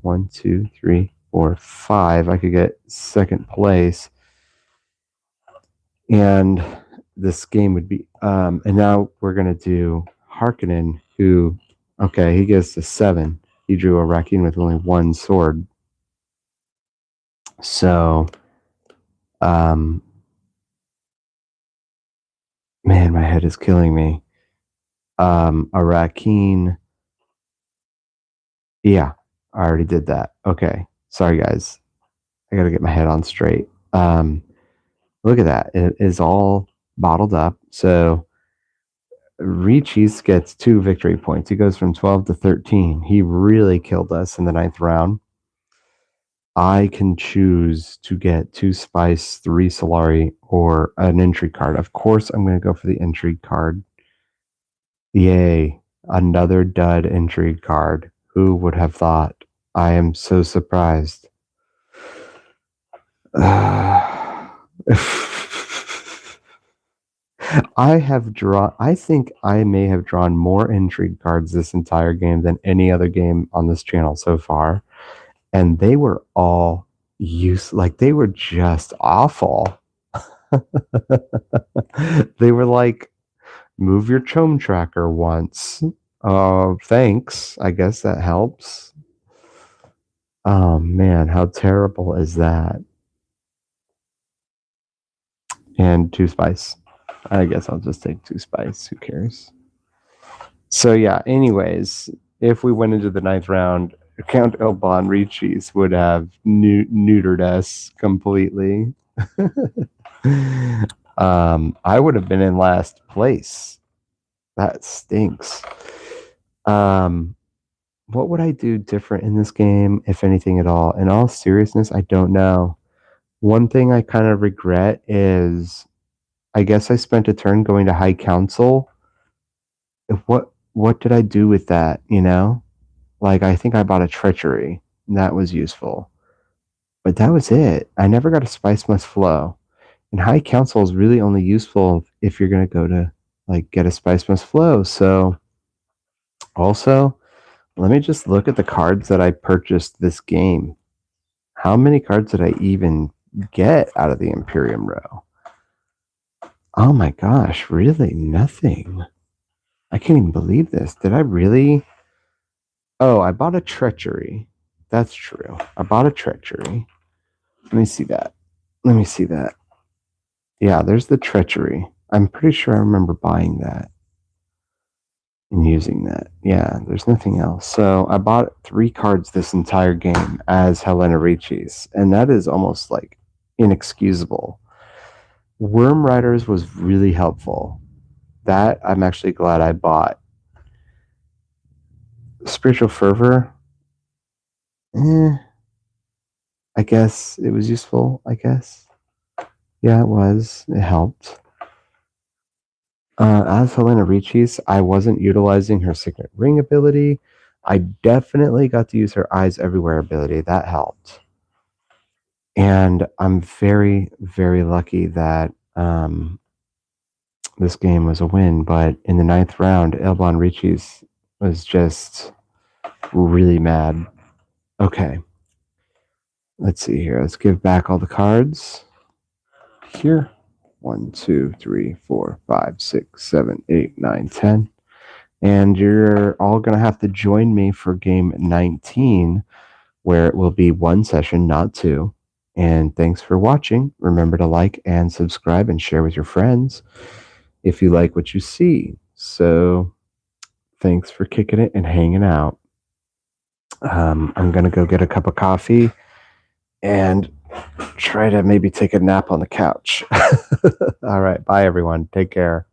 [SPEAKER 1] 1, 2, 3, 4, 5. I could get 2nd place, and this game would be. And now we're going to do Harkonnen, who, okay, he gets to 7. He drew a Raccoon with only 1 sword. So, man, my head is killing me. A Raccoon. Yeah, I already did that. Okay. Sorry, guys. I got to get my head on straight. Look at that. It is all bottled up. So, Richeese gets 2 victory points. He goes from 12 to 13. He really killed us in the 9th round. I can choose to get 2 spice, 3 Solari, or an intrigue card. Of course, I'm going to go for the intrigue card. Yay, another dud intrigue card. Who would have thought? I am so surprised. I think I may have drawn more intrigue cards this entire game than any other game on this channel so far. And they were all they were just awful. They were like, move your chome tracker once. Thanks. I guess that helps. Oh man, how terrible is that? And 2 spice. I guess I'll just take 2 spice. Who cares? So yeah, anyways, if we went into the 9th round, Count Elbon Richis would have neutered us completely. I would have been in last place. That stinks. What would I do different in this game, if anything at all? In all seriousness, I don't know. One thing I kind of regret is I guess I spent a turn going to High Council. What did I do with that, you know? Like I think I bought a treachery, and that was useful. But that was it. I never got a spice must flow. And High Council is really only useful if you're gonna go to like get a spice must flow. So also, let me just look at the cards that I purchased this game. How many cards did I even get out of the Imperium row? Oh my gosh, really? Nothing. I can't even believe this. Did I really? Oh, I bought a treachery. That's true. I bought a treachery. Let me see that. Let me see that. Yeah, there's the treachery. I'm pretty sure I remember buying that and using that. Yeah, there's nothing else. So I bought 3 cards this entire game as Helena Richis, and that is almost like inexcusable. Worm Riders was really helpful. That I'm actually glad I bought. Spiritual Fervor, I guess it was useful, I guess. Yeah, it was. It helped. As Helena Richis, I wasn't utilizing her Signet Ring ability. I definitely got to use her Eyes Everywhere ability. That helped. And I'm very, very lucky that this game was a win. But in the 9th round, Elbon Richis was just really mad. Okay. Let's see here. Let's give back all the cards. Here. 1, 2, 3, 4, 5, 6, 7, 8, 9, 10. And you're all going to have to join me for game 19, where it will be 1 session, not 2. And thanks for watching. Remember to like and subscribe and share with your friends if you like what you see. So thanks for kicking it and hanging out. I'm going to go get a cup of coffee and try to maybe take a nap on the couch. All right. Bye, everyone. Take care.